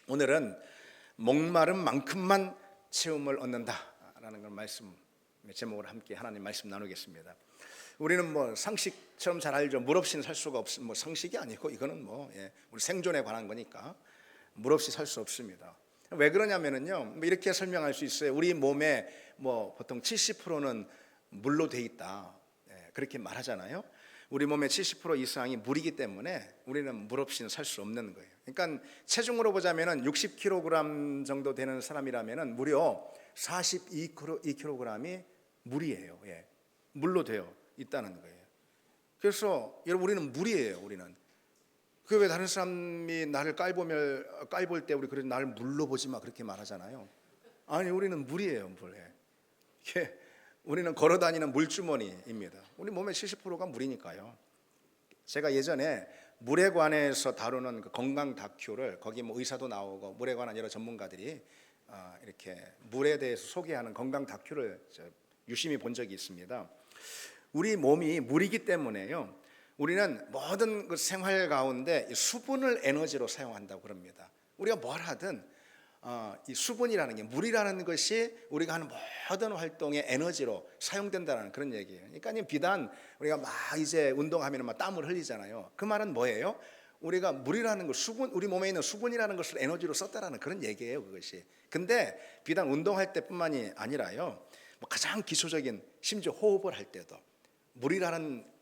오늘은 목마른 만큼만 채움을 얻는다라는 걸 말씀 제목으로 함께 하나님 말씀 나누겠습니다. 우리는 뭐 상식처럼 잘 알죠. 물 없이는 살 수가 없습니다. 뭐 상식이 아니고 이거는 우리 생존에 관한 거니까 물 없이 살 수 없습니다. 왜 그러냐면은요, 이렇게 설명할 수 있어요. 우리 몸에 보통 70%는 물로 돼 있다, 그렇게 말하잖아요. 우리 몸의 70% 이상이 물이기 때문에 우리는 물 없이는 살 수 없는 거예요. 그러니까 체중으로 보자면은 60kg 정도 되는 사람이라면은 무려 42kg이 물이에요. 물로 되어 있다는 거예요. 그래서 여러분, 우리는 물이에요. 우리는. 그 왜 다른 사람이 나를 깔볼 때 우리 그래도 나를 물로 보지 마 그렇게 말하잖아요. 아니, 우리는 물이에요. 물. 우리는 걸어다니는 물주머니입니다. 우리 몸의 70%가 물이니까요. 제가 예전에 물에 관해서 다루는 그 건강 다큐를, 거기 의사도 나오고 물에 관한 여러 전문가들이 이렇게 물에 대해서 소개하는 건강 다큐를 유심히 본 적이 있습니다. 우리 몸이 물이기 때문에요, 우리는 모든 그 생활 가운데 수분을 에너지로 사용한다고 그럽니다. 우리가 뭘 하든 이 수분이라는 게, 물이라는 것이 우리가 하는 모든 활동의 에너지로 사용된다는 그런 얘기예요. 그러니까 비단 우리가 막 이제 운동하면 막 땀을 흘리잖아요. 그 말은 뭐예요? 우리가 물이라는 것, 수분, 우리 몸에 있는 수분이라는 것을 에너지로 썼다라는 그런 얘기예요, 그것이. 근데 비단 운동할 때뿐만이 아니라요, 가장 기초적인, 심지어 호흡을 할 때도 물이라는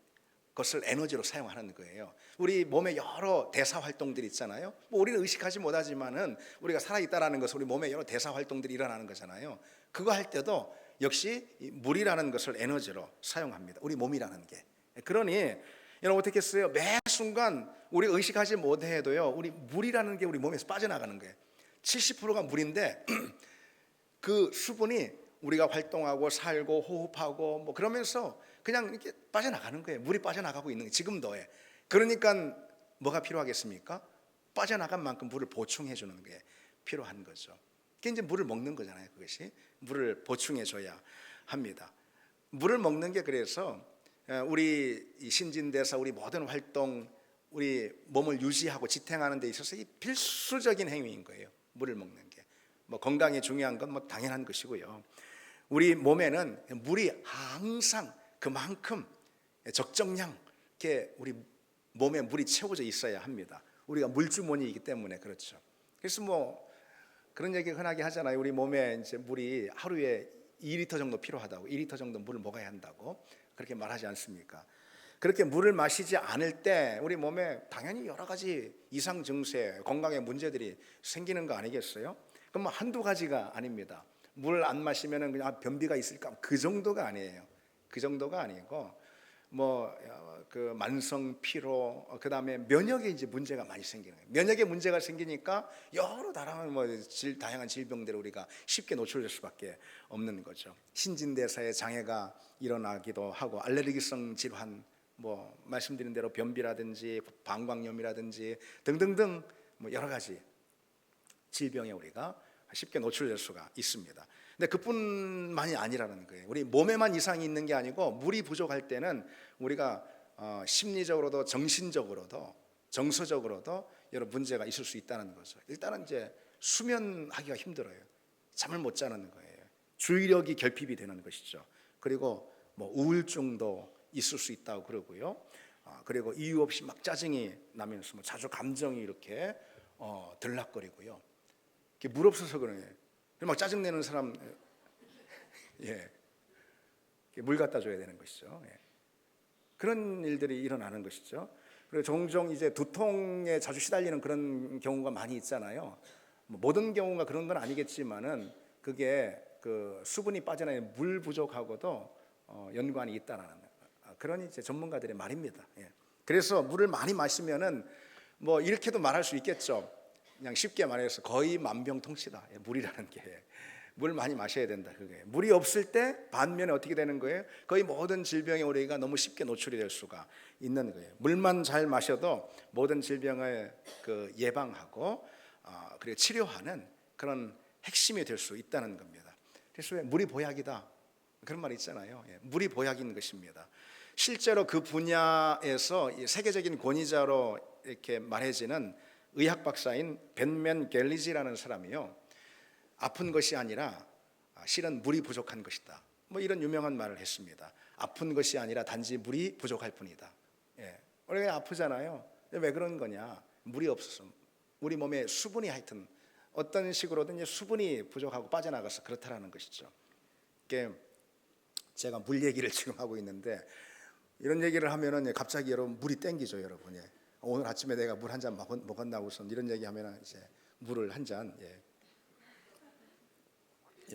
것을 에너지로 사용하는 거예요. 우리 몸에 여러 대사 활동들이 있잖아요. 우리는 의식하지 못하지만은 우리가 살아있다라는 것은 우리 몸에 여러 대사 활동들이 일어나는 거잖아요. 그거 할 때도 역시 물이라는 것을 에너지로 사용합니다. 우리 몸이라는 게. 그러니 여러분, 어떻게 했어요? 매 순간 우리 의식하지 못해도요, 우리 물이라는 게 우리 몸에서 빠져나가는 거예요. 70%가 물인데 그 수분이 우리가 활동하고 살고 호흡하고 그러면서 그냥 이렇게 빠져나가는 거예요. 물이 빠져나가고 있는 거예요, 지금도. 그러니까 뭐가 필요하겠습니까? 빠져나간 만큼 물을 보충해 주는 게 필요한 거죠. 그게 이제 물을 먹는 거잖아요. 그것이 물을 보충해 줘야 합니다. 물을 먹는 게, 그래서 우리 신진대사, 우리 모든 활동, 우리 몸을 유지하고 지탱하는 데 있어서 이 필수적인 행위인 거예요. 물을 먹는 게. 건강에 중요한 건 당연한 것이고요. 우리 몸에는 물이 항상 그만큼 적정량 이렇게 우리 몸에 물이 채워져 있어야 합니다. 우리가 물주머니이기 때문에 그렇죠. 그래서 그런 얘기 흔하게 하잖아요. 우리 몸에 이제 물이 하루에 2리터 정도 필요하다고, 2리터 정도 물을 먹어야 한다고 그렇게 말하지 않습니까? 그렇게 물을 마시지 않을 때 우리 몸에 당연히 여러 가지 이상 증세, 건강의 문제들이 생기는 거 아니겠어요? 그럼 한두 가지가 아닙니다. 물 안 마시면은 그냥 변비가 있을까? 그 정도가 아니에요. 그 정도가 아니고 그 만성 피로, 그다음에 면역에 이제 문제가 많이 생기는 거예요. 면역에 문제가 생기니까 여러 다양한 질병들을 우리가 쉽게 노출될 수밖에 없는 거죠. 신진대사의 장애가 일어나기도 하고, 알레르기성 질환, 말씀드린 대로 변비라든지 방광염이라든지 등등등 여러 가지 질병에 우리가 쉽게 노출될 수가 있습니다. 근데 그뿐만이 아니라는 거예요. 우리 몸에만 이상이 있는 게 아니고, 물이 부족할 때는 우리가 심리적으로도 정신적으로도 정서적으로도 여러 문제가 있을 수 있다는 거죠. 일단은 이제 수면하기가 힘들어요. 잠을 못 자는 거예요. 주의력이 결핍이 되는 것이죠. 그리고 우울증도 있을 수 있다고 그러고요. 그리고 이유 없이 막 짜증이 나면서 자주 감정이 이렇게 들락거리고요. 물 없어서 그러네. 막 짜증내는 사람, 물 갖다 줘야 되는 것이죠. 그런 일들이 일어나는 것이죠. 그리고 종종 이제 두통에 자주 시달리는 그런 경우가 많이 있잖아요. 모든 경우가 그런 건 아니겠지만은 그게 그 수분이 빠져나가는 물 부족하고도 연관이 있다라는 그런 이제 전문가들의 말입니다. 그래서 물을 많이 마시면은 이렇게도 말할 수 있겠죠. 그냥 쉽게 말해서 거의 만병통치다. 물이라는 게. 물 많이 마셔야 된다. 그게. 물이 없을 때 반면에 어떻게 되는 거예요? 거의 모든 질병에 우리가 너무 쉽게 노출이 될 수가 있는 거예요. 물만 잘 마셔도 모든 질병을 예방하고 그리고 치료하는 그런 핵심이 될 수 있다는 겁니다. 그래서 왜 물이 보약이다, 그런 말이 있잖아요. 물이 보약인 것입니다. 실제로 그 분야에서 세계적인 권위자로 이렇게 말해지는 의학 박사인 벤맨 갤리지라는 사람이요, 아픈 것이 아니라 실은 물이 부족한 것이다, 뭐 이런 유명한 말을 했습니다. 아픈 것이 아니라 단지 물이 부족할 뿐이다. 예, 우리가 아프잖아요. 왜 그런 거냐? 물이 없어서. 우리 몸에 수분이 하여튼 어떤 식으로든 수분이 부족하고 빠져나가서 그렇다라는 것이죠. 제가 물 얘기를 지금 하고 있는데, 이런 얘기를 하면은 갑자기 여러분 물이 땡기죠, 여러분. 오늘 아침에 내가 물 한 잔 먹었나 우선 이런 얘기하면은 이제 물을 한 잔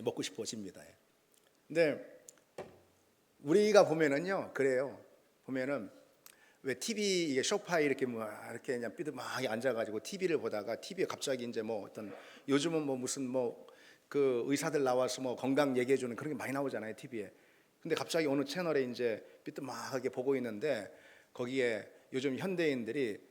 먹고 싶어집니다. 근데 우리가 보면은요, 그래요. 보면은 왜 TV 이게 소파에 이렇게 이렇게 그냥 삐뚤막하게 앉아가지고 TV를 보다가 TV에 갑자기 이제 뭐 어떤 요즘은 뭐 무슨 뭐 그 의사들 나와서 뭐 건강 얘기해주는 그런 게 많이 나오잖아요, TV에. 근데 갑자기 어느 채널에 이제 삐뚤막하게 보고 있는데 거기에 요즘 현대인들이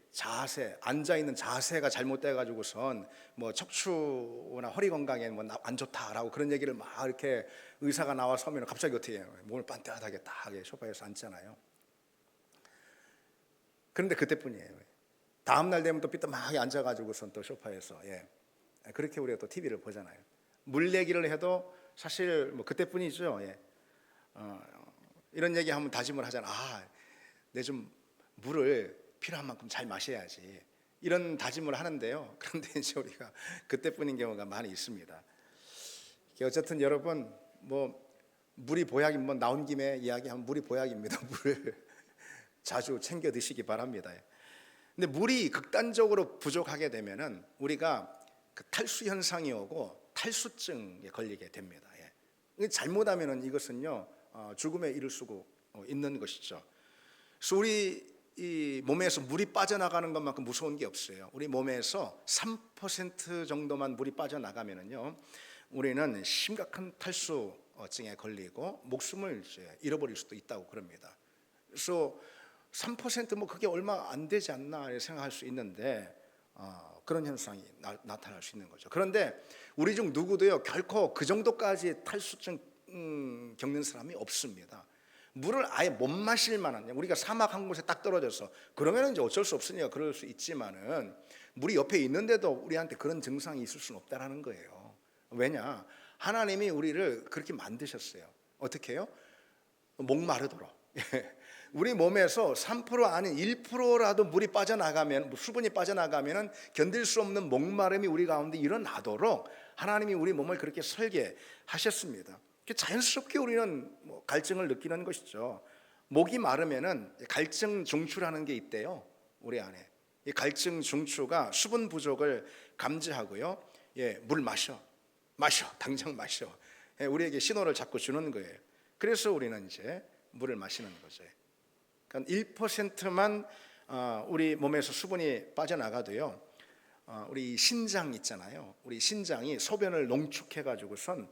앉아 있는 자세가 잘못돼 가지고선 뭐 척추나 허리 건강에 뭐 안 좋다라고 그런 얘기를 막 이렇게 의사가 나와서 하면 갑자기 어떻게 해요? 몸을 빤듯하게 딱 하게 소파에서 앉잖아요. 그런데 그때뿐이에요. 다음 날 되면 또 삐뚤막하게 앉아 가지고선 또 소파에서 그렇게 우리가 또 TV를 보잖아요. 물 얘기를 해도 사실 뭐 그때뿐이죠. 이런 얘기하면 다짐을 하잖아. 내 좀 물을 필요한 만큼 잘 마셔야지, 이런 다짐을 하는데요. 그런데 이제 우리가 그때뿐인 경우가 많이 있습니다. 어쨌든 여러분, 뭐 물이 보약이 뭐 나온 김에 이야기하면 물이 보약입니다. 물을 자주 챙겨 드시기 바랍니다. 근데 물이 극단적으로 부족하게 되면은 우리가 그 탈수 현상이 오고 탈수증에 걸리게 됩니다. 잘못하면은 이것은요 죽음에 이를 수고 있는 것이죠. 그래서 우리 이 몸에서 물이 빠져나가는 것만큼 무서운 게 없어요. 우리 몸에서 3% 정도만 물이 빠져나가면은요 우리는 심각한 탈수증에 걸리고 목숨을 잃어버릴 수도 있다고 그럽니다. 그래서 3%뭐 그게 얼마 안 되지 않나 생각할 수 있는데 그런 현상이 나타날 수 있는 거죠. 그런데 우리 중 누구도요 결코 그 정도까지 탈수증 겪는 사람이 없습니다. 물을 아예 못 마실 만한, 우리가 사막 한 곳에 딱 떨어져서 그러면 이제 어쩔 수 없으니까 그럴 수 있지만은 물이 옆에 있는데도 우리한테 그런 증상이 있을 수는 없다라는 거예요. 왜냐? 하나님이 우리를 그렇게 만드셨어요. 어떻게 해요? 목마르도록. 우리 몸에서 3% 아닌 1%라도 물이 빠져나가면, 수분이 빠져나가면 견딜 수 없는 목마름이 우리 가운데 일어나도록 하나님이 우리 몸을 그렇게 설계하셨습니다. 자연스럽게 우리는 갈증을 느끼는 것이죠. 목이 마르면은 갈증 중추라는 게 있대요, 우리 안에. 이 갈증 중추가 수분 부족을 감지하고요, 물 마셔, 당장 마셔, 우리에게 신호를 자꾸 주는 거예요. 그래서 우리는 이제 물을 마시는 거죠. 그러니까 1%만 우리 몸에서 수분이 빠져나가도요, 우리 신장 있잖아요. 우리 신장이 소변을 농축해 가지고선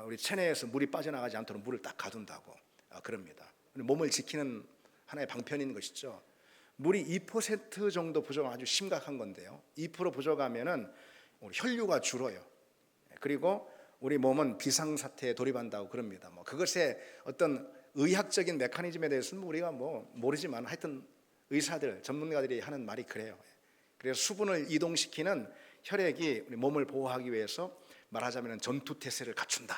우리 체내에서 물이 빠져나가지 않도록 물을 딱 가둔다고 그럽니다. 몸을 지키는 하나의 방편인 것이죠. 물이 2% 정도 부족하면 아주 심각한 건데요, 2% 부족하면은 우리 혈류가 줄어요. 그리고 우리 몸은 비상사태에 돌입한다고 그럽니다. 그것의 어떤 의학적인 메커니즘에 대해서는 우리가 모르지만 하여튼 의사들, 전문가들이 하는 말이 그래요. 그래서 수분을 이동시키는 혈액이 우리 몸을 보호하기 위해서 말하자면 전투태세를 갖춘다,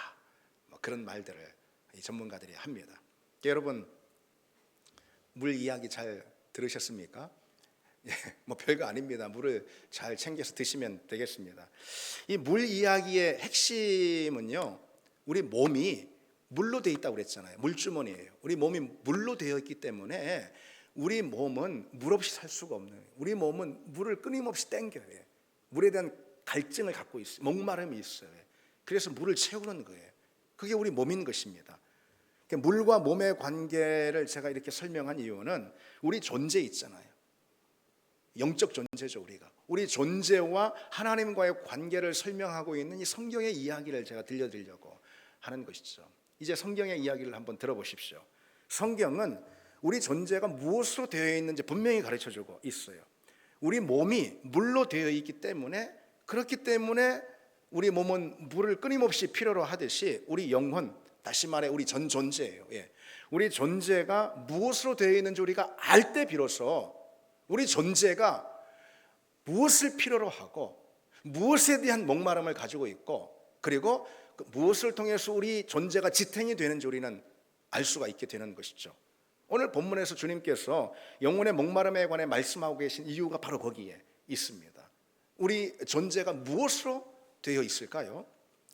그런 말들을 이 전문가들이 합니다. 여러분, 물 이야기 잘 들으셨습니까? 별거 아닙니다. 물을 잘 챙겨서 드시면 되겠습니다. 이 물 이야기의 핵심은요, 우리 몸이 물로 되어 있다고 그랬잖아요. 물주머니예요. 우리 몸이 물로 되어 있기 때문에 우리 몸은 물 없이 살 수가 없는 거예요. 우리 몸은 물을 끊임없이 땡겨요. 물에 대한 갈증을 갖고 있어요. 목마름이 있어요. 그래서 물을 채우는 거예요. 그게 우리 몸인 것입니다. 물과 몸의 관계를 제가 이렇게 설명한 이유는 우리 존재 있잖아요. 영적 존재죠. 우리 존재와 하나님과의 관계를 설명하고 있는 이 성경의 이야기를 제가 들려드리려고 하는 것이죠. 이제 성경의 이야기를 한번 들어보십시오. 성경은 우리 존재가 무엇으로 되어 있는지 분명히 가르쳐주고 있어요. 우리 몸이 물로 되어 있기 때문에, 그렇기 때문에 우리 몸은 물을 끊임없이 필요로 하듯이 우리 영혼, 다시 말해 우리 전 존재예요. 우리 존재가 무엇으로 되어 있는지 우리가 알 때 비로소 우리 존재가 무엇을 필요로 하고 무엇에 대한 목마름을 가지고 있고 그리고 그 무엇을 통해서 우리 존재가 지탱이 되는지 우리는 알 수가 있게 되는 것이죠. 오늘 본문에서 주님께서 영혼의 목마름에 관해 말씀하고 계신 이유가 바로 거기에 있습니다. 우리 존재가 무엇으로 되어 있을까요?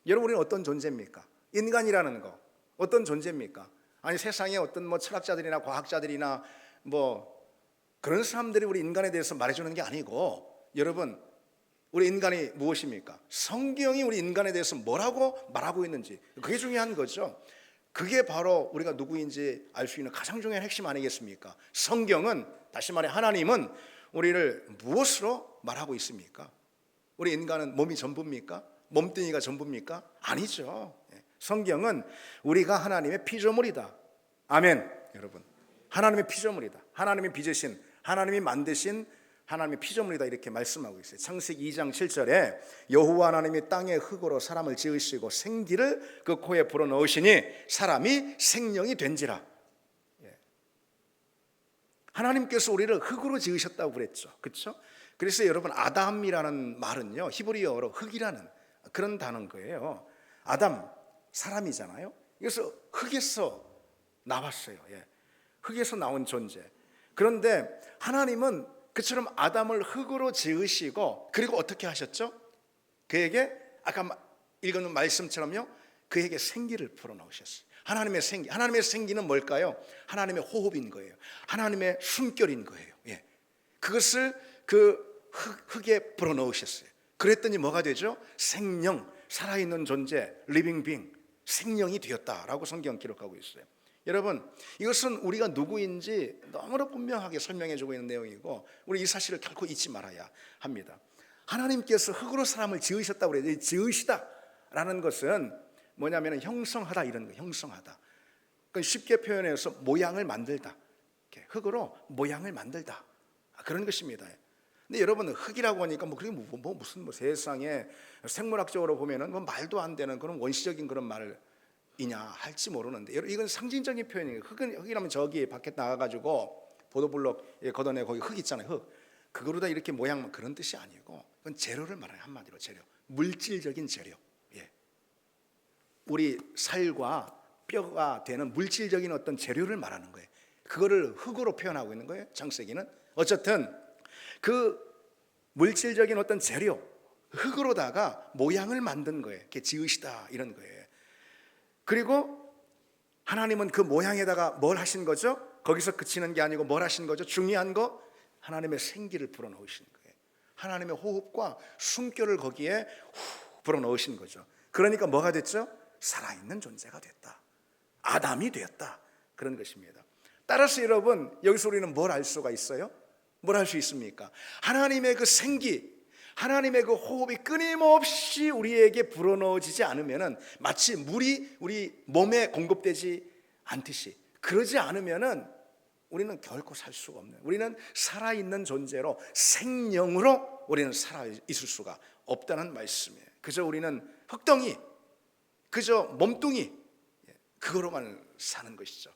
여러분, 우리는 어떤 존재입니까? 인간이라는 거 어떤 존재입니까? 아니, 세상에 어떤 철학자들이나 과학자들이나 그런 사람들이 우리 인간에 대해서 말해주는 게 아니고, 여러분, 우리 인간이 무엇입니까? 성경이 우리 인간에 대해서 뭐라고 말하고 있는지, 그게 중요한 거죠. 그게 바로 우리가 누구인지 알 수 있는 가장 중요한 핵심 아니겠습니까? 성경은, 다시 말해 하나님은 우리를 무엇으로 말하고 있습니까? 우리 인간은 몸이 전부입니까? 몸뚱이가 전부입니까? 아니죠. 성경은 우리가 하나님의 피조물이다. 아멘. 여러분, 하나님의 피조물이다. 하나님이 빚으신, 하나님이 만드신 하나님의 피조물이다, 이렇게 말씀하고 있어요. 창세기 2장 7절에 여호와 하나님이 땅의 흙으로 사람을 지으시고 생기를 그 코에 불어넣으시니 사람이 생명이 된지라. 하나님께서 우리를 흙으로 지으셨다고 그랬죠. 그렇죠? 그래서 여러분, 아담이라는 말은요, 히브리어로 흙이라는 그런 단어인 거예요. 아담, 사람이잖아요. 그래서 흙에서 나왔어요. 흙에서 나온 존재. 그런데 하나님은 그처럼 아담을 흙으로 지으시고, 그리고 어떻게 하셨죠? 그에게 아까 읽은 말씀처럼요, 그에게 생기를 불어넣으셨어요. 하나님의 생기는 뭘까요? 하나님의 호흡인 거예요. 하나님의 숨결인 거예요. 그것을 그 흙에 불어넣으셨어요. 그랬더니 뭐가 되죠? 생명, 살아있는 존재, 리빙 빙, 생명이 되었다라고 성경 기록하고 있어요. 여러분, 이것은 우리가 누구인지 너무나 분명하게 설명해주고 있는 내용이고, 우리 이 사실을 결코 잊지 말아야 합니다. 하나님께서 흙으로 사람을 지으셨다고 그래요. 지으시다라는 것은 뭐냐면 형성하다, 이런 거예요. 형성하다. 그러니까 쉽게 표현해서 모양을 만들다, 흙으로 모양을 만들다, 그런 것입니다. 근데 여러분, 흙이라고 하니까 그게 무슨 세상에 생물학적으로 보면은 말도 안 되는 그런 원시적인 그런 말이냐 할지 모르는데, 이건 상징적인 표현이에요. 흙이라면 저기 밖에 나가가지고 보도블록 걷어내 거기 흙 있잖아요. 흙. 그거로다 이렇게 모양, 그런 뜻이 아니고, 그건 재료를 말해요. 한마디로 재료, 물질적인 재료. 우리 살과 뼈가 되는 물질적인 어떤 재료를 말하는 거예요. 그거를 흙으로 표현하고 있는 거예요, 창세기는. 어쨌든 그 물질적인 어떤 재료, 흙으로다가 모양을 만든 거예요. 이렇게 지으시다, 이런 거예요. 그리고 하나님은 그 모양에다가 뭘 하신 거죠? 거기서 그치는 게 아니고 뭘 하신 거죠? 중요한 거, 하나님의 생기를 불어넣으신 거예요. 하나님의 호흡과 숨결을 거기에 불어넣으신 거죠. 그러니까 뭐가 됐죠? 살아있는 존재가 됐다. 아담이 되었다. 그런 것입니다. 따라서 여러분, 여기서 우리는 뭘 알 수가 있어요? 뭘 할 수 있습니까? 하나님의 그 생기, 하나님의 그 호흡이 끊임없이 우리에게 불어넣어지지 않으면은, 마치 물이 우리 몸에 공급되지 않듯이, 그러지 않으면은 우리는 결코 살 수가 없는, 우리는 살아있는 존재로, 생명으로 우리는 살아있을 수가 없다는 말씀이에요. 그저 우리는 흙덩이, 그저 몸뚱이, 그거로만 사는 것이죠.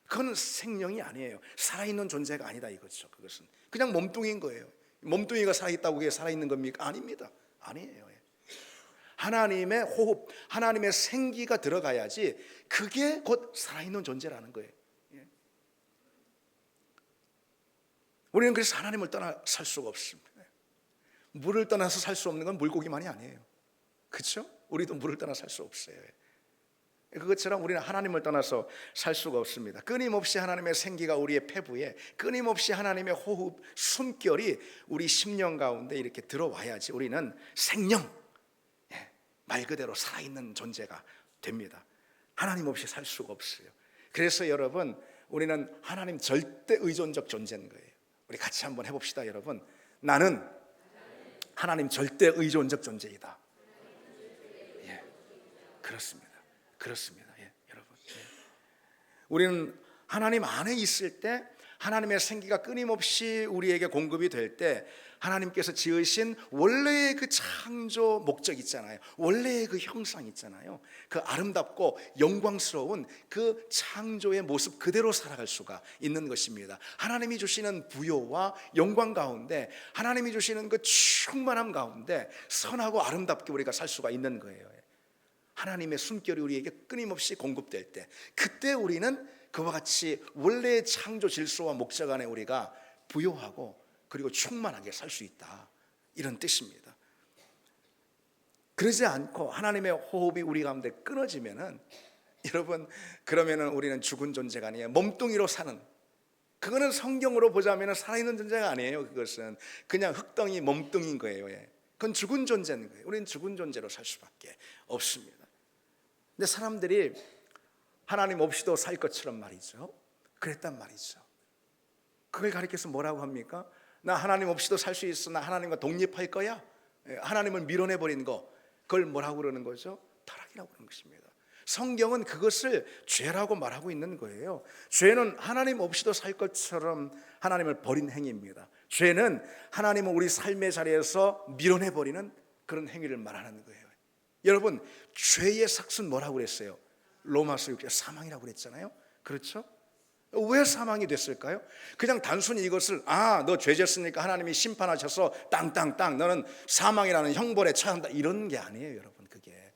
그건 생명이 아니에요. 살아있는 존재가 아니다, 이거죠. 그것은 그냥 몸뚱이인 거예요. 몸뚱이가 살아있다고 그게 살아있는 겁니까? 아닙니다. 아니에요. 하나님의 호흡, 하나님의 생기가 들어가야지 그게 곧 살아있는 존재라는 거예요. 우리는 그래서 하나님을 떠나 살 수가 없습니다. 물을 떠나서 살 수 없는 건 물고기만이 아니에요. 그렇죠? 우리도 물을 떠나 살 수 없어요. 그것처럼 우리는 하나님을 떠나서 살 수가 없습니다. 끊임없이 하나님의 생기가 우리의 폐부에, 끊임없이 하나님의 호흡, 숨결이 우리 심령 가운데 이렇게 들어와야지 우리는 생명, 말 그대로 살아있는 존재가 됩니다. 하나님 없이 살 수가 없어요. 그래서 여러분, 우리는 하나님 절대 의존적 존재인 거예요. 우리 같이 한번 해봅시다, 여러분. 나는 하나님 절대 의존적 존재이다. 그렇습니다. 여러분. 우리는 하나님 안에 있을 때, 하나님의 생기가 끊임없이 우리에게 공급이 될 때, 하나님께서 지으신 원래의 그 창조 목적 있잖아요. 원래의 그 형상 있잖아요. 그 아름답고 영광스러운 그 창조의 모습 그대로 살아갈 수가 있는 것입니다. 하나님이 주시는 부요와 영광 가운데, 하나님이 주시는 그 충만함 가운데 선하고 아름답게 우리가 살 수가 있는 거예요. 하나님의 숨결이 우리에게 끊임없이 공급될 때, 그때 우리는 그와 같이 원래의 창조 질서와 목적 안에 우리가 부요하고 그리고 충만하게 살 수 있다, 이런 뜻입니다. 그러지 않고 하나님의 호흡이 우리 가운데 끊어지면은, 여러분, 그러면은 우리는 죽은 존재가 아니에요. 몸뚱이로 사는, 그거는 성경으로 보자면 살아있는 존재가 아니에요. 그것은 그냥 흙덩이 몸뚱이인 거예요. 그건 죽은 존재인 거예요. 우리는 죽은 존재로 살 수밖에 없습니다. 근데 사람들이 하나님 없이도 살 것처럼 말이죠, 그랬단 말이죠. 그걸 가리켜서 뭐라고 합니까? 나 하나님 없이도 살 수 있어, 나 하나님과 독립할 거야. 하나님을 밀어내버린 거, 그걸 뭐라고 그러는 거죠? 타락이라고 그러는 것입니다. 성경은 그것을 죄라고 말하고 있는 거예요. 죄는 하나님 없이도 살 것처럼 하나님을 버린 행위입니다. 죄는 하나님을 우리 삶의 자리에서 밀어내버리는 그런 행위를 말하는 거예요. 여러분, 죄의 삭은 뭐라고 그랬어요? 로마서 6장 사망이라고 그랬잖아요. 그렇죠? 왜 사망이 됐을까요? 그냥 단순히 이것을 너 죄 졌으니까 하나님이 심판하셔서 땅땅땅 너는 사망이라는 형벌에 처한다, 이런 게 아니에요. 여러분, 그게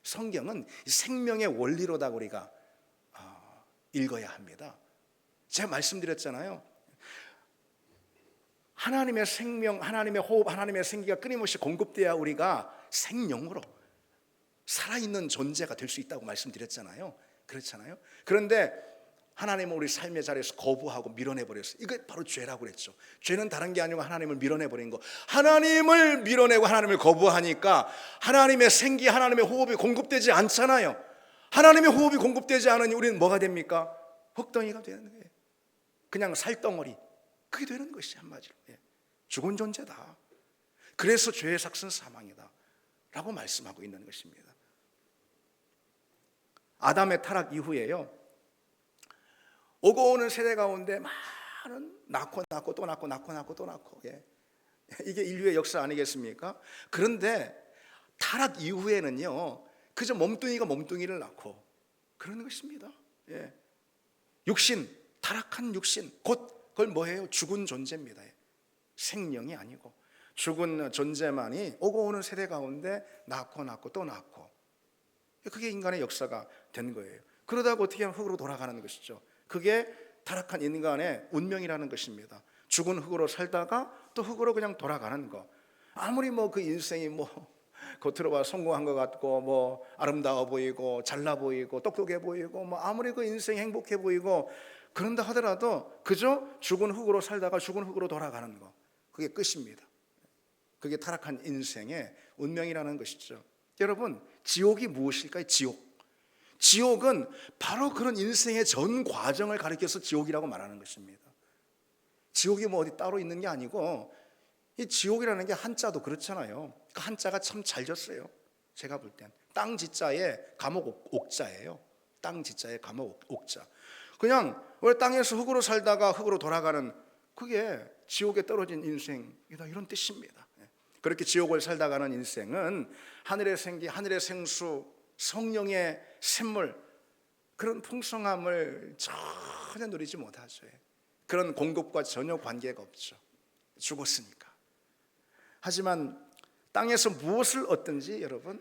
성경은 생명의 원리로다 우리가 읽어야 합니다. 제가 말씀드렸잖아요. 하나님의 생명, 하나님의 호흡, 하나님의 생기가 끊임없이 공급돼야 우리가 생명으로 살아있는 존재가 될 수 있다고 말씀드렸잖아요. 그렇잖아요. 그런데 하나님은 우리 삶의 자리에서 거부하고 밀어내버렸어요. 이게 바로 죄라고 그랬죠. 죄는 다른 게 아니고 하나님을 밀어내버린 거. 하나님을 밀어내고 하나님을 거부하니까 하나님의 생기, 하나님의 호흡이 공급되지 않잖아요. 하나님의 호흡이 공급되지 않으니 우리는 뭐가 됩니까? 흙덩이가 되는 거예요. 그냥 살덩어리, 그게 되는 것이 한마디로 죽은 존재다. 그래서 죄의 삭은 사망이다 라고 말씀하고 있는 것입니다. 아담의 타락 이후에요, 오고 오는 세대 가운데 많은 낳고 또 낳고 또 낳고, 이게 인류의 역사 아니겠습니까? 그런데 타락 이후에는요, 그저 몸뚱이가 몸뚱이를 낳고 그런 것입니다. 육신, 타락한 육신, 곧 그걸 뭐예요? 죽은 존재입니다. 생명이 아니고 죽은 존재만이 오고 오는 세대 가운데 낳고 또 낳고, 그게 인간의 역사가 된 거예요. 그러다가 어떻게 하면 흙으로 돌아가는 것이죠. 그게 타락한 인간의 운명이라는 것입니다. 죽은 흙으로 살다가 또 흙으로 그냥 돌아가는 거. 아무리 그 인생이 겉으로 봐 성공한 것 같고 아름다워 보이고 잘나 보이고 똑똑해 보이고 아무리 그 인생이 행복해 보이고 그런다 하더라도 그저 죽은 흙으로 살다가 죽은 흙으로 돌아가는 거, 그게 끝입니다. 그게 타락한 인생의 운명이라는 것이죠. 여러분, 지옥이 무엇일까요? 지옥은 바로 그런 인생의 전 과정을 가리켜서 지옥이라고 말하는 것입니다. 지옥이 어디 따로 있는 게 아니고, 이 지옥이라는 게 한자도 그렇잖아요. 그 한자가 참 잘 졌어요. 제가 볼 땐 땅 지자에 감옥 옥자예요. 땅 지자에 감옥 옥자. 그냥 원래 땅에서 흙으로 살다가 흙으로 돌아가는, 그게 지옥에 떨어진 인생이다, 이런 뜻입니다. 그렇게 지옥을 살다가는 인생은 하늘의 생기, 하늘의 생수, 성령의 샘물, 그런 풍성함을 전혀 누리지 못하죠. 그런 공급과 전혀 관계가 없죠. 죽었으니까. 하지만 땅에서 무엇을 얻든지, 여러분,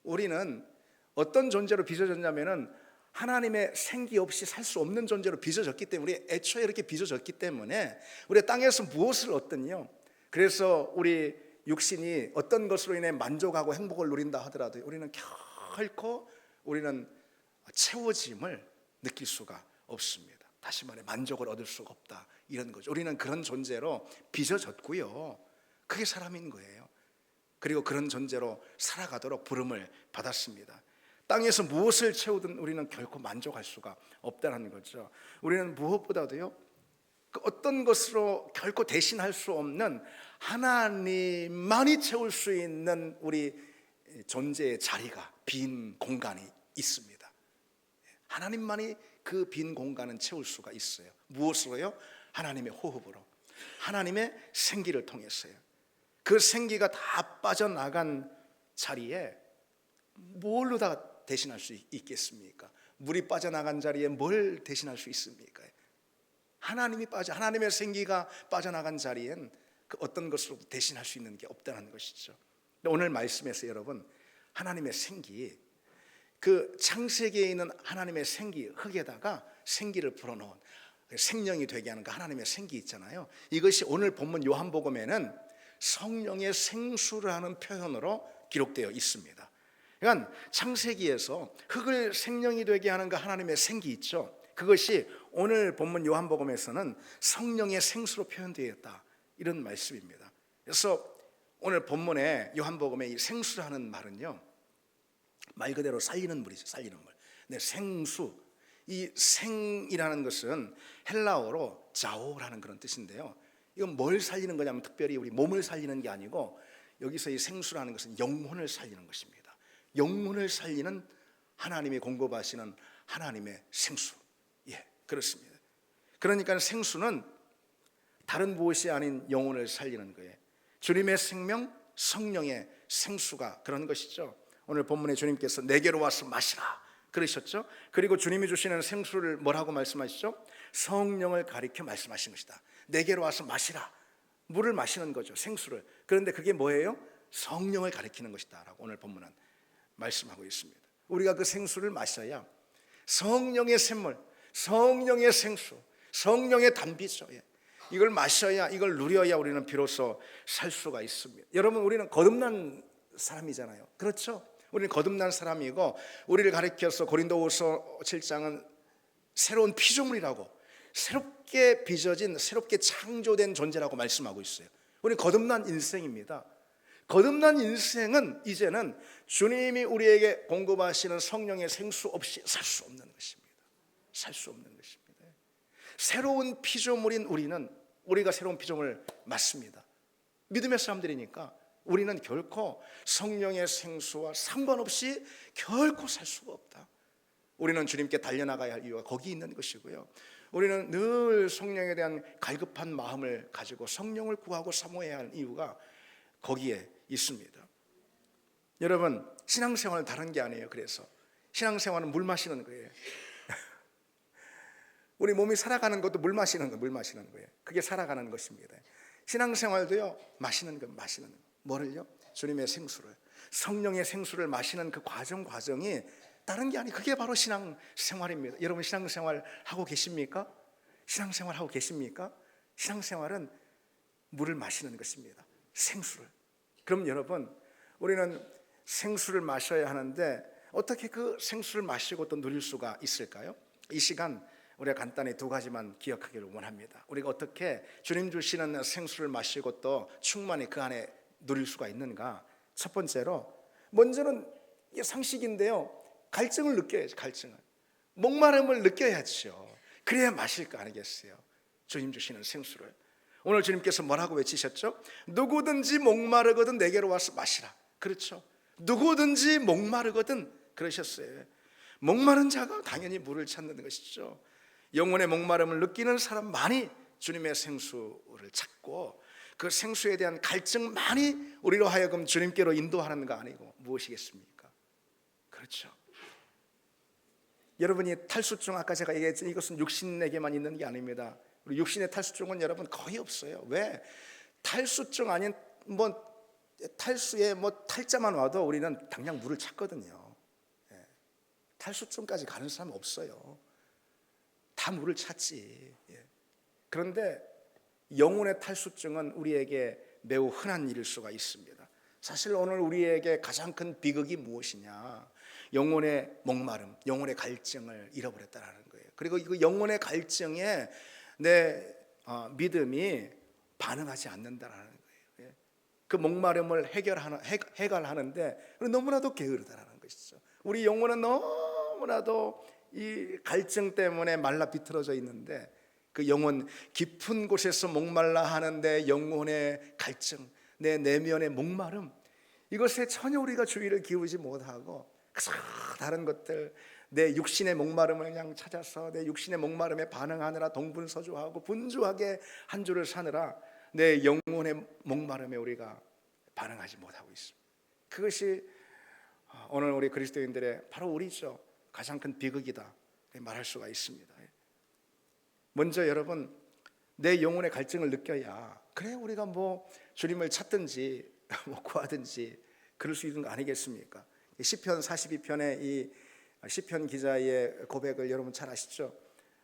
우리는 어떤 존재로 빚어졌냐면은 하나님의 생기 없이 살 수 없는 존재로 빚어졌기 때문에, 우리 애초에 이렇게 빚어졌기 때문에 우리 땅에서 무엇을 얻든요, 그래서 우리 육신이 어떤 것으로 인해 만족하고 행복을 누린다 하더라도 우리는 결코 채워짐을 느낄 수가 없습니다. 다시 말해 만족을 얻을 수가 없다, 이런 거죠. 우리는 그런 존재로 빚어졌고요, 그게 사람인 거예요. 그리고 그런 존재로 살아가도록 부름을 받았습니다. 땅에서 무엇을 채우든 우리는 결코 만족할 수가 없다는 거죠. 우리는 무엇보다도요, 그 어떤 것으로 결코 대신할 수 없는 하나님만이 채울 수 있는 우리 존재의 자리가, 빈 공간이 있습니다. 하나님만이 그 빈 공간은 채울 수가 있어요. 무엇으로요? 하나님의 호흡으로. 하나님의 생기를 통해서요. 그 생기가 다 빠져나간 자리에 뭘로 다 대신할 수 있겠습니까? 물이 빠져나간 자리에 뭘 대신할 수 있습니까? 하나님의 생기가 빠져나간 자리엔 그 어떤 것으로 대신할 수 있는 게 없다는 것이죠. 오늘 말씀에서 여러분, 하나님의 생기, 그 창세기에 있는 하나님의 생기, 흙에다가 생기를 불어넣은 생명이 되게 하는 그 하나님의 생기 있잖아요. 이것이 오늘 본문 요한복음에는 성령의 생수라는 표현으로 기록되어 있습니다. 그러니까 창세기에서 흙을 생명이 되게 하는 그 하나님의 생기 있죠. 그것이 오늘 본문 요한복음에서는 성령의 생수로 표현되어 있다, 이런 말씀입니다. 그래서 오늘 본문에 요한복음의 이 생수라는 말은요, 말 그대로 살리는 물이죠. 살리는 물. 네, 생수. 이 생이라는 것은 헬라어로 자오라는 그런 뜻인데요. 이건 뭘 살리는 거냐면 특별히 우리 몸을 살리는 게 아니고 여기서 이 생수라는 것은 영혼을 살리는 것입니다. 영혼을 살리는 하나님이 공급하시는 하나님의 생수. 예, 그렇습니다. 그러니까 생수는 다른 무엇이 아닌 영혼을 살리는 거예요. 주님의 생명, 성령의 생수가 그런 것이죠. 오늘 본문에 주님께서 내게로 와서 마시라 그러셨죠. 그리고 주님이 주시는 생수를 뭐라고 말씀하시죠? 성령을 가리켜 말씀하신 것이다. 내게로 와서 마시라, 물을 마시는 거죠, 생수를. 그런데 그게 뭐예요? 성령을 가리키는 것이다 라고 오늘 본문은 말씀하고 있습니다. 우리가 그 생수를 마셔야 성령의 샘물, 성령의 생수, 성령의 단비죠. 이걸 마셔야, 이걸 누려야 우리는 비로소 살 수가 있습니다. 여러분, 우리는 거듭난 사람이잖아요. 그렇죠? 우리는 거듭난 사람이고, 우리를 가리켜서 고린도후서 7장은 새로운 피조물이라고, 새롭게 빚어진, 새롭게 창조된 존재라고 말씀하고 있어요. 우리는 거듭난 인생입니다. 거듭난 인생은 이제는 주님이 우리에게 공급하시는 성령의 생수 없이 살 수 없는 것입니다. 살 수 없는 것입니다. 새로운 피조물인 우리가 새로운 피조물 맞습니다. 믿음의 사람들이니까 우리는 결코 성령의 생수와 상관없이 결코 살 수가 없다. 우리는 주님께 달려나가야 할 이유가 거기 있는 것이고요. 우리는 늘 성령에 대한 갈급한 마음을 가지고 성령을 구하고 사모해야 할 이유가 거기에 있습니다. 여러분, 신앙생활은 다른 게 아니에요. 그래서 신앙생활은 물 마시는 거예요. 우리 몸이 살아가는 것도 물 마시는 거예요. 그게 살아가는 것입니다. 신앙생활도요, 마시는 거. 뭐를요? 주님의 생수를, 성령의 생수를 마시는 그 과정이 다른 게 아니에요. 그게 바로 신앙생활입니다. 여러분, 신앙생활 하고 계십니까? 신앙생활 하고 계십니까? 신앙생활은 물을 마시는 것입니다. 생수를. 그럼 여러분, 우리는 생수를 마셔야 하는데 어떻게 그 생수를 마시고 또 누릴 수가 있을까요? 이 시간 우리가 간단히 두 가지만 기억하기를 원합니다. 우리가 어떻게 주님 주시는 생수를 마시고 또 충만히 그 안에 누릴 수가 있는가? 첫 번째로, 먼저는 이게 상식인데요, 갈증을 느껴야죠. 갈증을, 목마름을 느껴야죠. 그래야 마실 거 아니겠어요? 주님 주시는 생수를. 오늘 주님께서 뭐라고 외치셨죠? 누구든지 목마르거든 내게로 와서 마시라. 그렇죠? 누구든지 목마르거든 그러셨어요. 목마른 자가 당연히 물을 찾는 것이죠. 영혼의 목마름을 느끼는 사람만이 주님의 생수를 찾고, 그 생수에 대한 갈증만이 우리로 하여금 주님께로 인도하는 거 아니고 무엇이겠습니까? 그렇죠. 여러분이 탈수증, 아까 제가 얘기했죠, 이것은 육신에게만 있는 게 아닙니다. 우리 육신의 탈수증은 여러분 거의 없어요. 왜? 탈수증 아닌 탈수에 탈자만 와도 우리는 당장 물을 찾거든요. 탈수증까지 가는 사람은 없어요. 다 물을 찾지. 그런데 영혼의 탈수증은 우리에게 매우 흔한 일일 수가 있습니다. 사실 오늘 우리에게 가장 큰 비극이 무엇이냐? 영혼의 목마름, 영혼의 갈증을 잃어버렸다는 거예요. 그리고 그 영혼의 갈증에 내 믿음이 반응하지 않는다라는 거예요. 그 목마름을 해결하는데 너무나도 게으르다라는 것이죠. 우리 영혼은 너무나도 이 갈증 때문에 말라 비틀어져 있는데, 그 영혼 깊은 곳에서 목말라 하는데 영혼의 갈증, 내 내면의 목마름, 이것에 전혀 우리가 주의를 기울이지 못하고 다른 것들, 내 육신의 목마름을 그냥 찾아서 내 육신의 목마름에 반응하느라 동분서주하고 분주하게 한 주를 사느라 내 영혼의 목마름에 우리가 반응하지 못하고 있습니다. 그것이 오늘 우리 그리스도인들의 바로 우리죠. 가장 큰 비극이다 말할 수가 있습니다. 먼저 여러분, 내 영혼의 갈증을 느껴야 그래 우리가 뭐 주님을 찾든지 뭐 구하든지 그럴 수 있는 거 아니겠습니까? 시편 42편의 이 시편 기자의 고백을 여러분 잘 아시죠?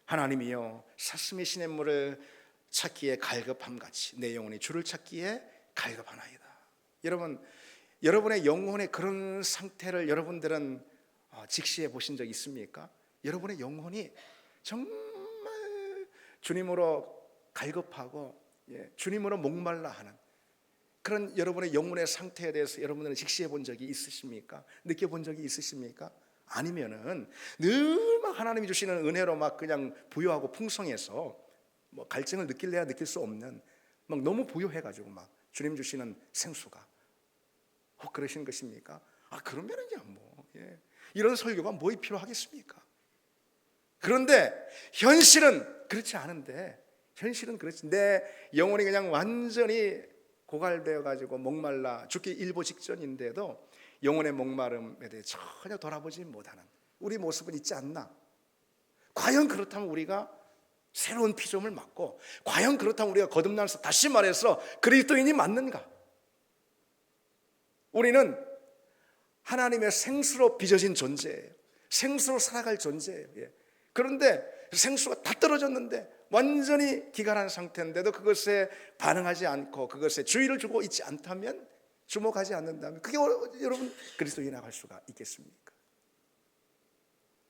하나님이여 사슴이 시냇물을 찾기에 갈급함같이 내 영혼이 주를 찾기에 갈급하나이다. 여러분, 여러분의 영혼의 그런 상태를 여러분들은 직시해 보신 적 있습니까? 여러분의 영혼이 정말 주님으로 갈급하고 주님으로 목말라 하는 그런 여러분의 영혼의 상태에 대해서 여러분들은 직시해 본 적이 있으십니까? 느껴본 적이 있으십니까? 아니면은 늘 막 하나님이 주시는 은혜로 막 그냥 부유하고 풍성해서 뭐 갈증을 느낄래야 느낄 수 없는 막 너무 부유해가지고 막 주님 주시는 생수가 혹 그러신 것입니까? 그러면은요 뭐 이런 설교가 뭐이 필요하겠습니까? 그런데 현실은 그렇지 않은데, 현실은 그렇지, 내 영혼이 그냥 완전히 고갈되어 가지고 목말라 죽기 일보 직전인데도 영혼의 목마름에 대해 전혀 돌아보지 못하는 우리 모습은 있지 않나? 과연 그렇다면 우리가 새로운 피조물 맞고, 과연 그렇다면 우리가 거듭나서 다시 말해서 그리스도인이 맞는가? 우리는 하나님의 생수로 빚어진 존재예요. 생수로 살아갈 존재예요. 그런데 생수가 다 떨어졌는데 완전히 기갈한 상태인데도 그것에 반응하지 않고 그것에 주의를 주고 있지 않다면, 주목하지 않는다면 그게 여러분 그리스도인이라고 할 수가 있겠습니까?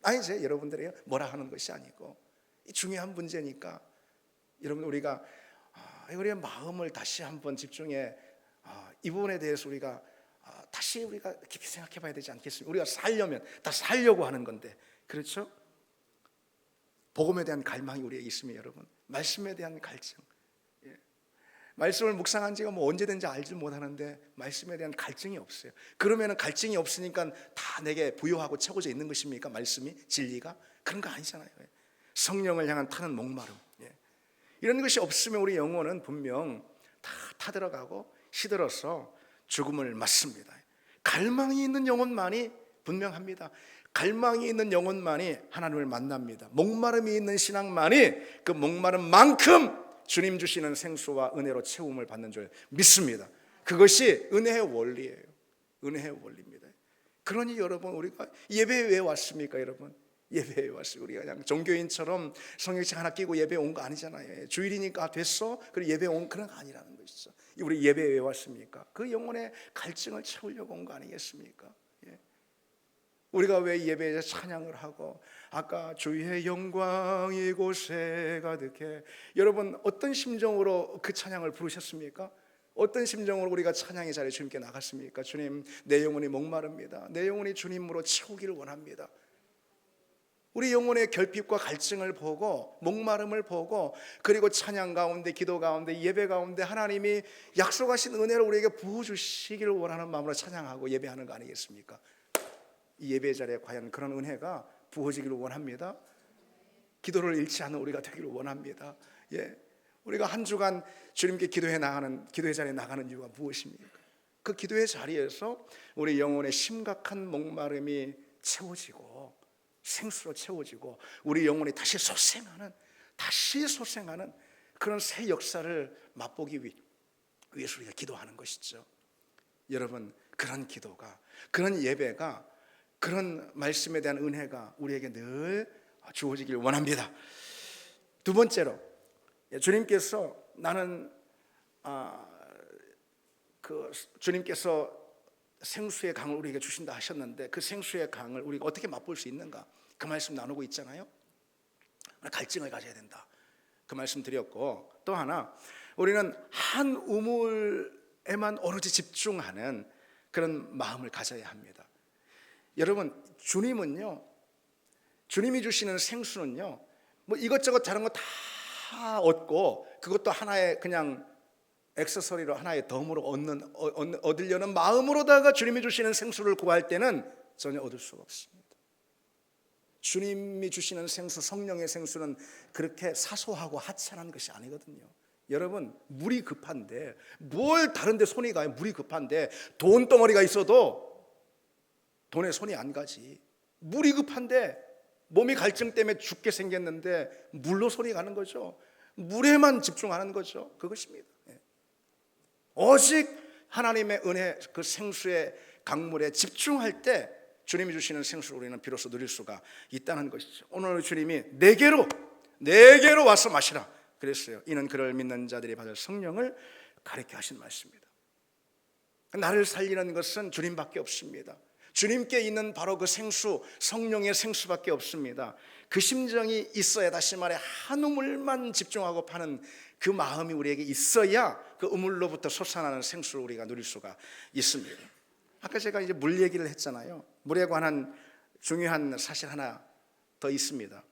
아니죠. 여러분들이 뭐라 하는 것이 아니고 중요한 문제니까 여러분 우리가 우리의 마음을 다시 한번 집중해 이 부분에 대해서 우리가 다시 우리가 깊이 생각해 봐야 되지 않겠습니까? 우리가 살려면 다 살려고 하는 건데, 그렇죠? 복음에 대한 갈망이 우리에게 있으면 여러분, 말씀에 대한 갈증, 말씀을 묵상한 지가 뭐 언제든지 알지 못하는데 말씀에 대한 갈증이 없어요. 그러면 갈증이 없으니까 다 내게 부요하고 채워져 있는 것입니까? 말씀이, 진리가? 그런 거 아니잖아요. 성령을 향한 타는 목마름, 이런 것이 없으면 우리 영혼은 분명 다 타들어가고 시들어서 죽음을 맞습니다. 갈망이 있는 영혼만이 분명합니다. 갈망이 있는 영혼만이 하나님을 만납니다. 목마름이 있는 신앙만이 그 목마름만큼 주님 주시는 생수와 은혜로 채움을 받는 줄 믿습니다. 그것이 은혜의 원리예요. 은혜의 원리입니다. 그러니 여러분, 우리가 예배에 왜 왔습니까? 여러분, 예배에 왔어요. 우리가 그냥 종교인처럼 성경책 하나 끼고 예배에 온 거 아니잖아요. 주일이니까 됐어? 그리고 예배에 온 그런 거 아니라는 것이죠. 우리 예배에 왜 왔습니까? 그 영혼의 갈증을 채우려고 온 거 아니겠습니까? 우리가 왜 예배에 찬양을 하고 아까 주의 영광이 이곳에 가득해, 여러분 어떤 심정으로 그 찬양을 부르셨습니까? 어떤 심정으로 우리가 찬양의 자리에 주님께 나갔습니까? 주님, 내 영혼이 목마릅니다. 내 영혼이 주님으로 채우기를 원합니다. 우리 영혼의 결핍과 갈증을 보고, 목마름을 보고, 그리고 찬양 가운데, 기도 가운데, 예배 가운데 하나님이 약속하신 은혜를 우리에게 부어주시기를 원하는 마음으로 찬양하고 예배하는 거 아니겠습니까? 이 예배 자리에 과연 그런 은혜가 부어지기를 원합니다. 기도를 잃지 않는 우리가 되기를 원합니다. 우리가 한 주간 주님께 기도의 자리에 나가는 이유가 무엇입니까? 그 기도의 자리에서 우리 영혼의 심각한 목마름이 채워지고 생수로 채워지고 우리 영혼이 다시 솟생하는 그런 새 역사를 맛보기 위해서 우리가 기도하는 것이죠. 여러분, 그런 기도가, 그런 예배가, 그런 말씀에 대한 은혜가 우리에게 늘 주어지길 원합니다. 두 번째로, 주님께서 주님께서 생수의 강을 우리에게 주신다 하셨는데 그 생수의 강을 우리가 어떻게 맛볼 수 있는가? 그 말씀 나누고 있잖아요. 갈증을 가져야 된다, 그 말씀 드렸고, 또 하나, 우리는 한 우물에만 오로지 집중하는 그런 마음을 가져야 합니다. 여러분, 주님이 주시는 생수는요, 뭐 이것저것 다른 거 다 얻고 그것도 하나의 그냥 액세서리로, 하나의 덤으로 얻으려는 마음으로다가 주님이 주시는 생수를 구할 때는 전혀 얻을 수가 없습니다. 주님이 주시는 생수, 성령의 생수는 그렇게 사소하고 하찮은 것이 아니거든요. 여러분, 물이 급한데 뭘 다른 데 손이 가요? 물이 급한데 돈 덩어리가 있어도 돈에 손이 안 가지. 물이 급한데 몸이 갈증 때문에 죽게 생겼는데 물로 손이 가는 거죠. 물에만 집중하는 거죠. 그것입니다. 오직 하나님의 은혜, 그 생수의 강물에 집중할 때 주님이 주시는 생수를 우리는 비로소 누릴 수가 있다는 것이죠. 오늘 주님이 내게로 와서 마시라 그랬어요. 이는 그를 믿는 자들이 받을 성령을 가르쳐 하신 말씀입니다. 나를 살리는 것은 주님밖에 없습니다. 주님께 있는 바로 그 생수, 성령의 생수밖에 없습니다. 그 심정이 있어야, 다시 말해 한 우물만 집중하고 파는 그 마음이 우리에게 있어야 그 우물로부터 솟아나는 생수를 우리가 누릴 수가 있습니다. 아까 제가 이제 물 얘기를 했잖아요. 물에 관한 중요한 사실 하나 더 있습니다.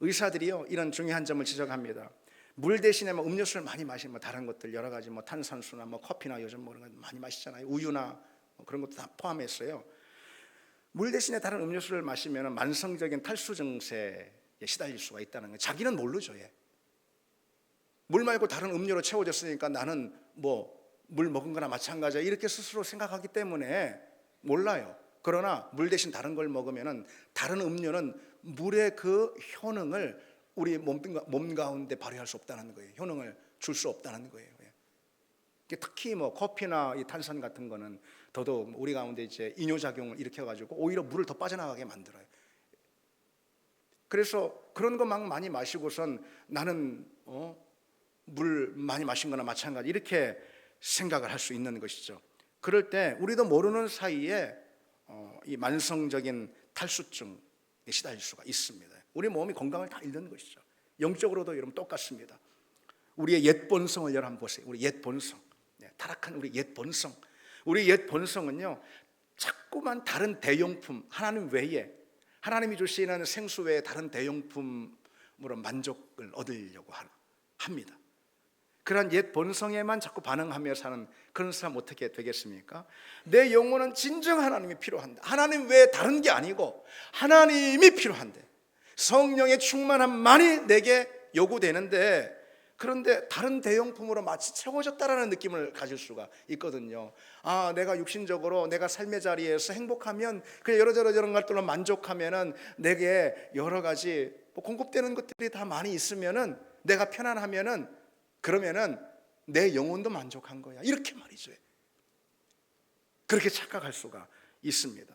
의사들이요, 이런 중요한 점을 지적합니다. 물 대신에 뭐 음료수를 많이 마시면 뭐 다른 것들 여러 가지 뭐 탄산수나 뭐 커피나 요즘 뭐 그런 거 많이 마시잖아요. 우유나 뭐 그런 것도 다 포함했어요. 물 대신에 다른 음료수를 마시면 만성적인 탈수 증세에 시달릴 수가 있다는 거예요. 자기는 모르죠. 물 말고 다른 음료로 채워졌으니까 나는 뭐 물 먹은 거나 마찬가지야 이렇게 스스로 생각하기 때문에 몰라요. 그러나 물 대신 다른 걸 먹으면 다른 음료는 물의 그 효능을 우리 몸 가운데 발휘할 수 없다는 거예요. 효능을 줄 수 없다는 거예요. 특히 뭐 커피나 이 탄산 같은 거는 더더욱 우리 가운데 이제 이뇨작용을 일으켜가지고 오히려 물을 더 빠져나가게 만들어요. 그래서 그런 거 막 많이 마시고선 나는 물 많이 마신 거나 마찬가지 이렇게 생각을 할 수 있는 것이죠. 그럴 때 우리도 모르는 사이에 이 만성적인 탈수증에 시달릴 수가 있습니다. 우리 몸이 건강을 다 잃는 것이죠. 영적으로도 여러분 똑같습니다. 우리의 옛 본성을 여러분 보세요. 우리 옛 본성, 타락한 우리 옛 본성. 우리 옛 본성은요, 자꾸만 다른 대용품, 하나님 외에 하나님이 주시는 생수 외에 다른 대용품으로 만족을 얻으려고 합니다. 그런 옛 본성에만 자꾸 반응하며 사는 그런 사람 어떻게 되겠습니까? 내 영혼은 진정 하나님이 필요한데, 하나님 외에 다른 게 아니고 하나님이 필요한데, 성령의 충만함만이 내게 요구되는데, 그런데 다른 대용품으로 마치 채워졌다라는 느낌을 가질 수가 있거든요. 아, 내가 육신적으로 내가 삶의 자리에서 행복하면 그냥 여러저런 것들로 만족하면은 내게 여러 가지 공급되는 것들이 다 많이 있으면은 내가 편안하면은 그러면은 내 영혼도 만족한 거야. 이렇게 말이죠. 그렇게 착각할 수가 있습니다.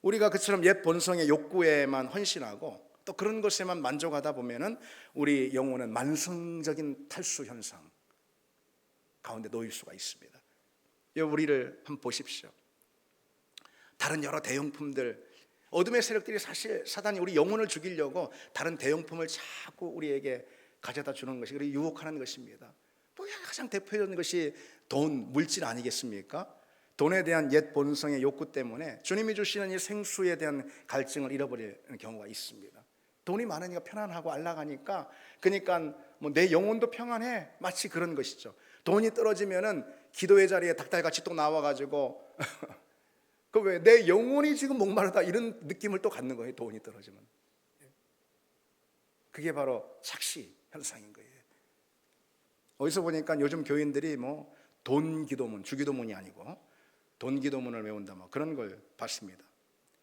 우리가 그처럼 옛 본성의 욕구에만 헌신하고 또 그런 것에만 만족하다 보면은 우리 영혼은 만성적인 탈수 현상 가운데 놓일 수가 있습니다. 우리를 한번 보십시오. 다른 여러 대용품들, 어둠의 세력들이 사실 사단이 우리 영혼을 죽이려고 다른 대용품을 자꾸 우리에게 가져다 주는 것이, 그리고 유혹하는 것입니다. 가장 대표적인 것이 돈, 물질 아니겠습니까? 돈에 대한 옛 본성의 욕구 때문에 주님이 주시는 이 생수에 대한 갈증을 잃어버리는 경우가 있습니다. 돈이 많으니까 편안하고 안락하니까, 그러니까 뭐 내 영혼도 평안해, 마치 그런 것이죠. 돈이 떨어지면은 기도의 자리에 닭달같이 또 나와가지고 그 왜 내 영혼이 지금 목마르다 이런 느낌을 또 갖는 거예요. 돈이 떨어지면. 그게 바로 착시 현상인 거예요. 어디서 보니까 요즘 교인들이 뭐 돈 기도문, 주기도문이 아니고 돈 기도문을 외운다 뭐 그런 걸 봤습니다.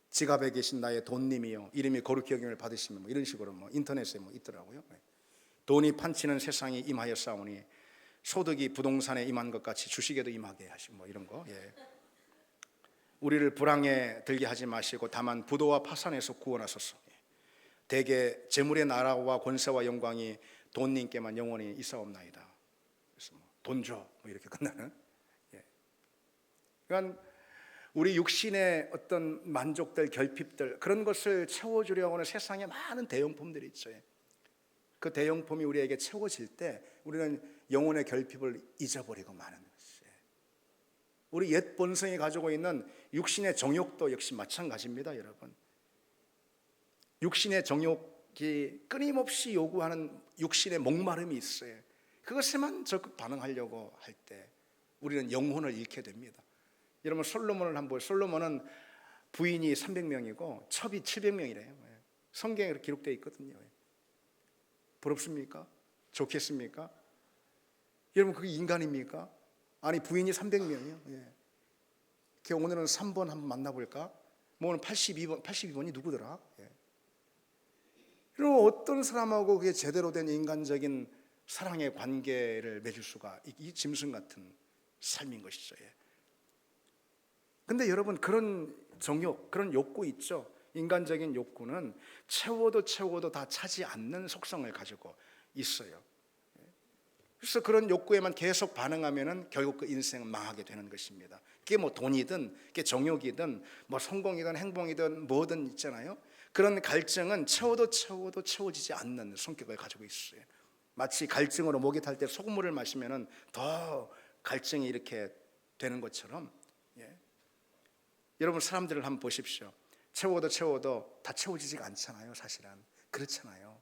지갑에 계신 나의 돈님이요, 이름이 거룩히 여김을 받으시면 뭐 이런 식으로 뭐 인터넷에 뭐 있더라고요. 돈이 판치는 세상이 임하였사오니 소득이 부동산에 임한 것 같이 주식에도 임하게 하시고 뭐 이런 거. 우리를 불황에 들게 하지 마시고 다만 부도와 파산에서 구원하소서. 대개 재물의 나라와 권세와 영광이 돈님께만 영원히 있사옵나이다. 그래서 뭐 돈 줘, 뭐 이렇게 끝나는. 그러니까 우리 육신의 어떤 만족들, 결핍들, 그런 것을 채워주려고 하는 세상에 많은 대용품들이 있죠. 그 대용품이 우리에게 채워질 때 우리는 영혼의 결핍을 잊어버리고 마는 것이에요. 우리 옛 본성이 가지고 있는 육신의 정욕도 역시 마찬가지입니다, 여러분. 육신의 정욕이 끊임없이 요구하는 육신의 목마름이 있어요. 그것에만 적극 반응하려고 할 때 우리는 영혼을 잃게 됩니다. 여러분 솔로몬을 한번 보세요. 솔로몬은 부인이 300명이고 첩이 700명이래요. 성경에 그렇게 기록되어 있거든요. 부럽습니까? 좋겠습니까? 여러분 그게 인간입니까? 아니 부인이 300명이요. 오늘은 3번 한번 만나볼까? 뭐 오늘 82번이 누구더라? 그럼 어떤 사람하고 그게 제대로 된 인간적인 사랑의 관계를 맺을 수가, 이 짐승 같은 삶인 것이죠. 근데 여러분 그런 정욕, 그런 욕구 있죠. 인간적인 욕구는 채워도 다 차지 않는 속성을 가지고 있어요. 그래서 그런 욕구에만 계속 반응하면은 결국 그 인생은 망하게 되는 것입니다. 그게 뭐 돈이든, 그게 정욕이든, 뭐 성공이든 행복이든 뭐든 있잖아요. 그런 갈증은 채워도 채워지지 않는 성격을 가지고 있어요. 마치 갈증으로 목이 탈 때 소금물을 마시면은 더 갈증이 이렇게 되는 것처럼, 여러분 사람들을 한번 보십시오. 채워도 다 채워지지가 않잖아요. 사실은 그렇잖아요.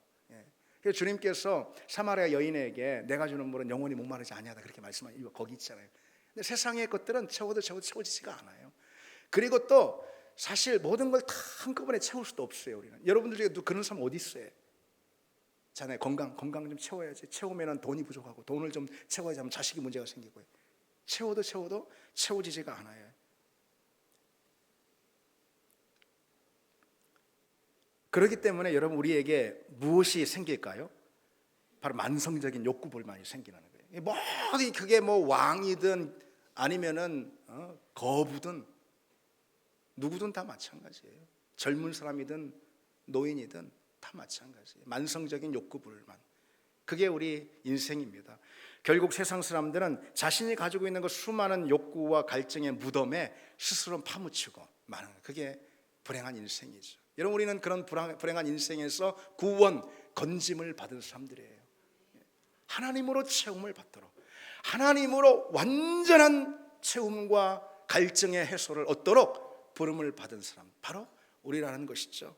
그래서 주님께서 사마리아 여인에게 내가 주는 물은 영원히 목마르지 아니하다 그렇게 말씀하신 이거 거기 있잖아요. 근데 세상의 것들은 채워도 채워지지가 않아요. 그리고 또 사실 모든 걸 다 한꺼번에 채울 수도 없어요. 우리는 여러분들 중에 그런 사람 어디 있어요? 자네 건강 좀 채워야지. 채우면은 돈이 부족하고 돈을 좀 채워야지 하면 자식이 문제가 생기고 채워도 채워지지가 않아요. 그렇기 때문에 여러분 우리에게 무엇이 생길까요? 바로 만성적인 욕구불만이 생기는 거예요. 뭐 그게 뭐 왕이든 아니면은 거부든 누구든 다 마찬가지예요. 젊은 사람이든 노인이든 다 마찬가지예요. 만성적인 욕구불만. 그게 우리 인생입니다. 결국 세상 사람들은 자신이 가지고 있는 그 수많은 욕구와 갈증의 무덤에 스스로 파묻히고 마는 거예요. 그게 불행한 인생이죠. 여러분 우리는 그런 불행한 인생에서 구원, 건짐을 받은 사람들이에요. 하나님으로 채움을 받도록, 하나님으로 완전한 채움과 갈증의 해소를 얻도록 부름을 받은 사람, 바로 우리라는 것이죠.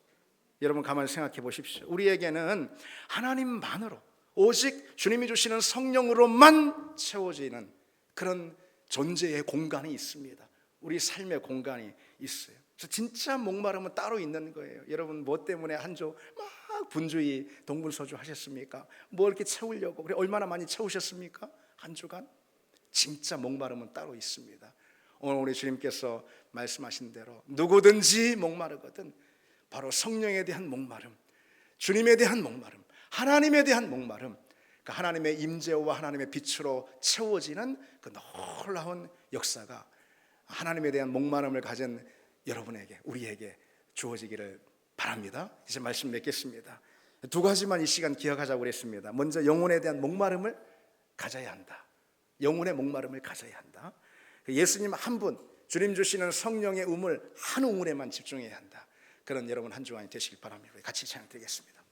여러분 가만히 생각해 보십시오. 우리에게는 하나님만으로 오직 주님이 주시는 성령으로만 채워지는 그런 존재의 공간이 있습니다. 우리 삶의 공간이 있어요. 그래서 진짜 목마름은 따로 있는 거예요. 여러분 뭐 때문에 한 주 막 분주히 동분서주 하셨습니까? 뭐 이렇게 채우려고 그래 얼마나 많이 채우셨습니까? 한 주간? 진짜 목마름은 따로 있습니다. 오늘 우리 주님께서 말씀하신 대로 누구든지 목마르거든 바로 성령에 대한 목마름, 주님에 대한 목마름, 하나님에 대한 목마름, 그 하나님의 임재와 하나님의 빛으로 채워지는 그 놀라운 역사가 하나님에 대한 목마름을 가진 여러분에게, 우리에게 주어지기를 바랍니다. 이제 말씀 맺겠습니다. 두 가지만 이 시간 기억하자고 그랬습니다. 먼저 영혼에 대한 목마름을 가져야 한다. 영혼의 목마름을 가져야 한다. 예수님 한 분, 주님 주시는 성령의 우물 한 우물에만 집중해야 한다. 그런 여러분 한 주간이 되시길 바랍니다. 같이 찬양 드리겠습니다.